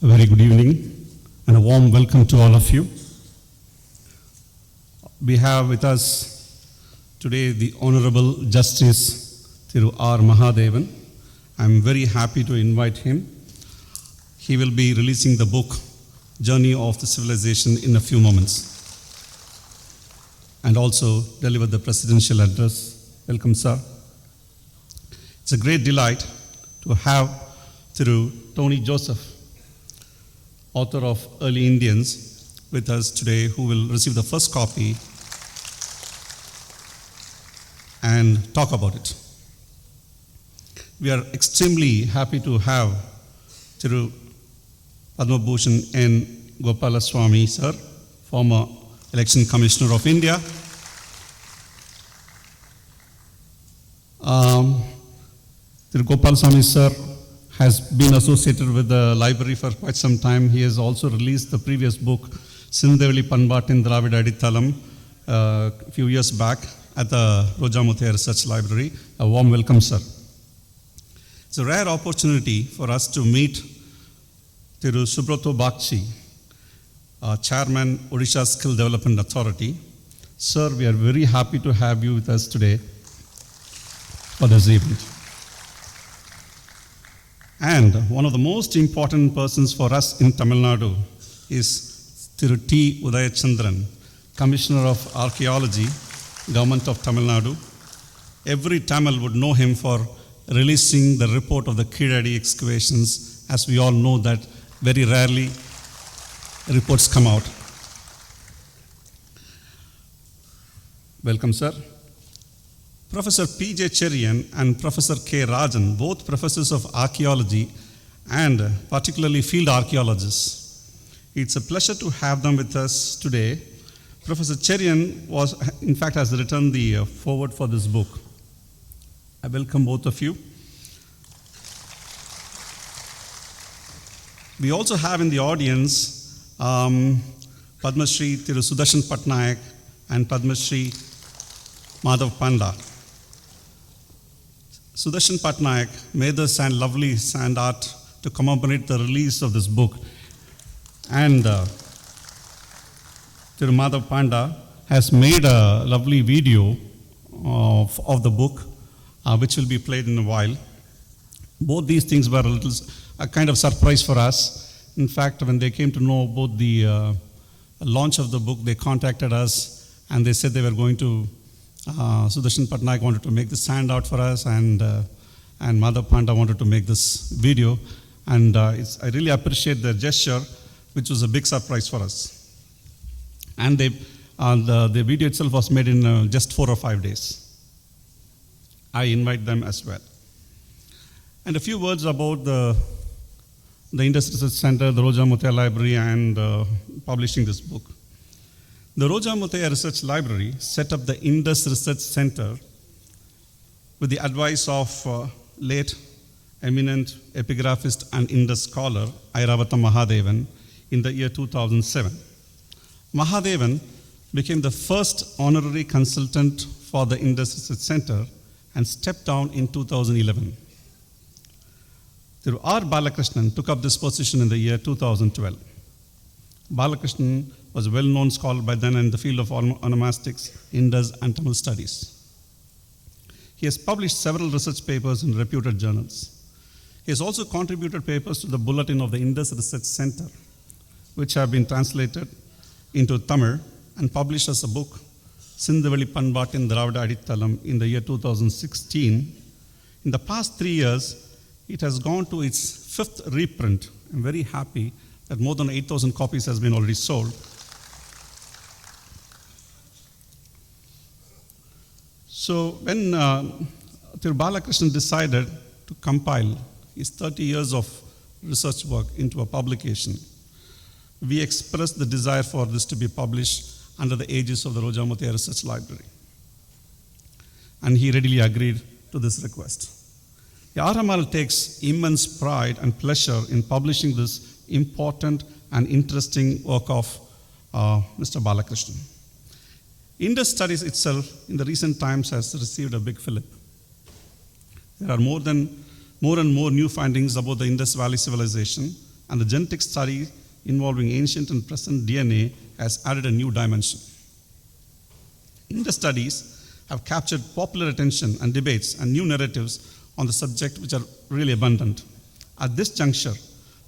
A very good evening and a warm welcome to all of you. We have with us today the Honorable Justice Thiru R. Mahadevan. I'm very happy to invite him. He will be releasing the book Journey of the Civilization in a few moments and also deliver the presidential address. Welcome, sir. It's a great delight to have Thiru Tony Joseph, author of Early Indians, with us today, who will receive the first copy and talk about it. We are extremely happy to have Thiru Padma Bhushan N. Gopalaswamy, sir, former Election Commissioner of India. Thiru Gopalaswamy, sir, has been associated with the library for quite some time. He has also released the previous book, Sindhaveli Panbatin Dravida Adithalam, a few years back at the Roja Muthiah Research Library. A warm welcome, sir. It's a rare opportunity for us to meet Thiru Subrato Bagchi, Chairman, Odisha Skill Development Authority. Sir, we are very happy to have you with us today for this event. And one of the most important persons for us in Tamil Nadu is Thiru T. Udayachandran, Commissioner of Archaeology, Government of Tamil Nadu. Every Tamil would know him for releasing the report of the Kizhadi excavations. As we all know that very rarely reports come out. Welcome, sir. Professor P.J. Cherian and Professor K. Rajan, both professors of archaeology and particularly field archaeologists. It's a pleasure to have them with us today. Professor Cherian has written the foreword for this book. I welcome both of you. We also have in the audience Padma Shri Thiru Sudarshan Patnaik and Padma Shri Madhav Panda. Sudarshan Patnaik made the lovely sand art to commemorate the release of this book. And Thiru Madhav Panda has made a lovely video of the book, which will be played in a while. Both these things were a kind of surprise for us. In fact, when they came to know about the launch of the book, they contacted us and they said they were going to Sudarshan Patnaik wanted to make the sand art for us, and Madhav Panda wanted to make this video. And I really appreciate their gesture, which was a big surprise for us. And the video itself was made in just 4 or 5 days. I invite them as well. And a few words about the Indus Research Center, the Roja Muthiah Library, and publishing this book. The Roja Muthiah Research Library set up the Indus Research Center with the advice of late eminent epigraphist and Indus scholar Airavata Mahadevan in the year 2007. Mahadevan became the first honorary consultant for the Indus Research Center and stepped down in 2011. Thiru R. Balakrishnan took up this position in the year 2012. Balakrishnan was a well-known scholar by then in the field of onomastics, Indus, and Tamil studies. He has published several research papers in reputed journals. He has also contributed papers to the Bulletin of the Indus Research Center, which have been translated into Tamil and published as a book, Sindhaveli Panbatin Dravida Adithalam, in the year 2016. In the past 3 years, it has gone to its 5th reprint. I'm very happy that more than 8,000 copies has been already sold. So when Thiru Balakrishnan decided to compile his 30 years of research work into a publication, we expressed the desire for this to be published under the aegis of the Roja Muthiah Research Library. And he readily agreed to this request. The RML takes immense pride and pleasure in publishing this important and interesting work of Mr. Balakrishnan. Indus studies itself in the recent times has received a big fillip. There are more and more new findings about the Indus Valley civilization and the genetic study involving ancient and present DNA has added a new dimension. Indus studies have captured popular attention and debates and new narratives on the subject which are really abundant. At this juncture,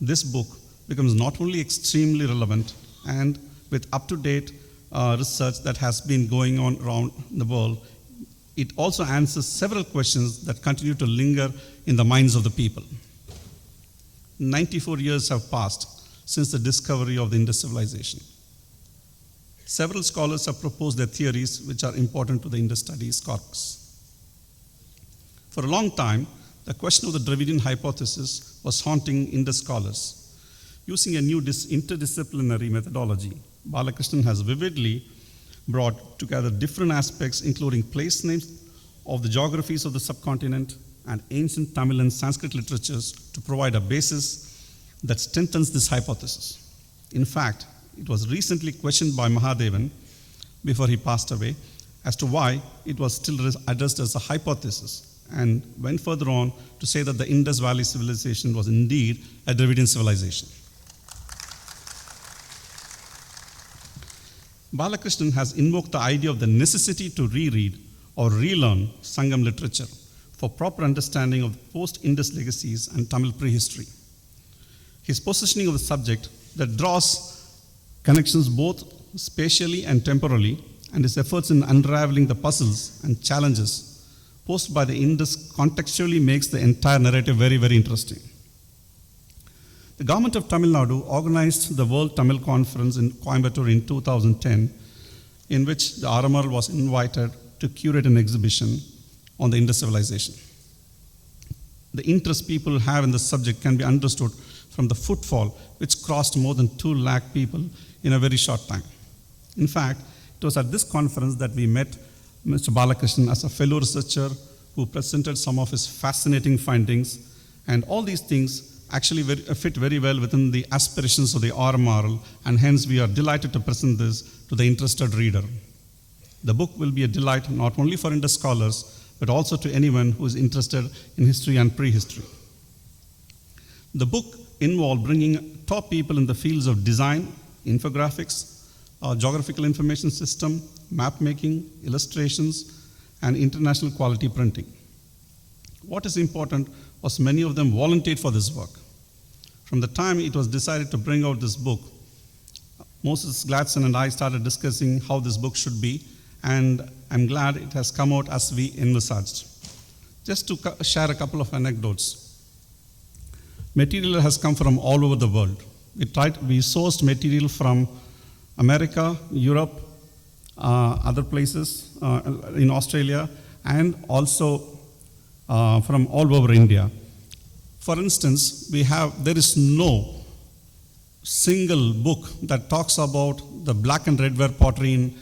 this book becomes not only extremely relevant and with up-to-date research that has been going on around the world, it also answers several questions that continue to linger in the minds of the people. 94 years have passed since the discovery of the Indus civilization. Several scholars have proposed their theories which are important to the Indus studies corpus. For a long time, the question of the Dravidian hypothesis was haunting Indus scholars. Using a new interdisciplinary methodology, Balakrishnan has vividly brought together different aspects, including place names of the geographies of the subcontinent and ancient Tamil and Sanskrit literatures, to provide a basis that strengthens this hypothesis. In fact, it was recently questioned by Mahadevan before he passed away as to why it was still addressed as a hypothesis, and went further on to say that the Indus Valley civilization was indeed a Dravidian civilization. Balakrishnan has invoked the idea of the necessity to reread or relearn Sangam literature for proper understanding of post-Indus legacies and Tamil prehistory. His positioning of the subject that draws connections both spatially and temporally, and his efforts in unraveling the puzzles and challenges posed by the Indus contextually makes the entire narrative very, very interesting. The government of Tamil Nadu organized the World Tamil Conference in Coimbatore in 2010, in which the RMR was invited to curate an exhibition on the Indus civilization. The interest people have in the subject can be understood from the footfall, which crossed more than 2 lakh people in a very short time. In fact, it was at this conference that we met Mr. Balakrishnan as a fellow researcher who presented some of his fascinating findings, and all these things actually fit very well within the aspirations of the RMRL, and hence we are delighted to present this to the interested reader. The book will be a delight not only for Indus scholars, but also to anyone who is interested in history and prehistory. The book involved bringing top people in the fields of design, infographics, geographical information system, map making, illustrations, and international quality printing. What is important was many of them volunteered for this work. From the time it was decided to bring out this book, Moses Gladson and I started discussing how this book should be, and I'm glad it has come out as we envisaged. Just to share a couple of anecdotes. Material has come from all over the world. We sourced material from America, Europe, other places in Australia, and also from all over India. For instance, there is no single book that talks about the black and red ware pottery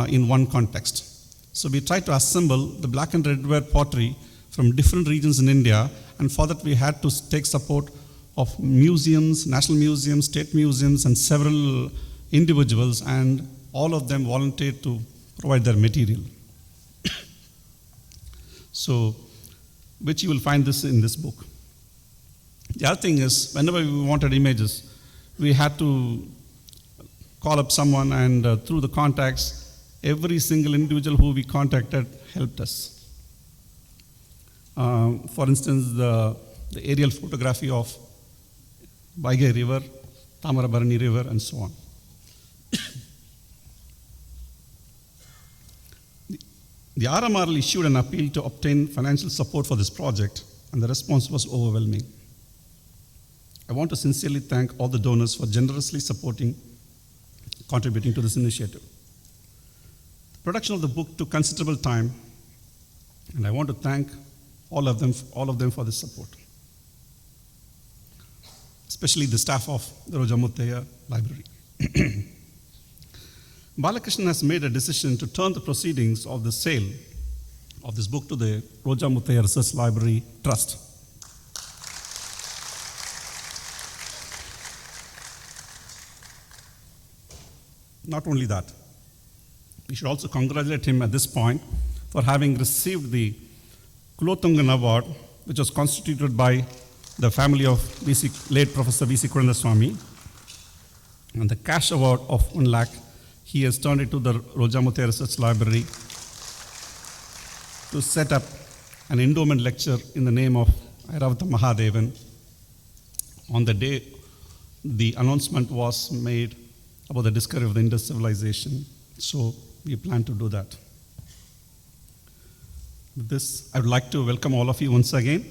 in one context. So we tried to assemble the black and red ware pottery from different regions in India, and for that we had to take support of museums, national museums, state museums, and several individuals, and all of them volunteered to provide their material. So, which you will find this in this book. The other thing is, whenever we wanted images, we had to call up someone, and through the contacts, every single individual who we contacted helped us. For instance, the aerial photography of Vaigai River, Tamarabarani River, and so on. The RMRL issued an appeal to obtain financial support for this project, and the response was overwhelming. I want to sincerely thank all the donors for generously contributing to this initiative. The production of the book took considerable time, and I want to thank all of them for this support, especially the staff of the Roja Muthaiya Library. Balakrishnan has made a decision to turn the proceedings of the sale of this book to the Roja Muthaiya Research Library Trust. Not only that, we should also congratulate him at this point for having received the Kulothungan Award, which was constituted by the family of late Professor V.C. Kurandaswamy. And the cash award of 1 lakh, he has turned it to the Rojamuthia Research Library to set up an endowment lecture in the name of Airavata Mahadevan. On the day the announcement was made about the discovery of the Indus civilization, so we plan to do that. With this, I would like to welcome all of you once again.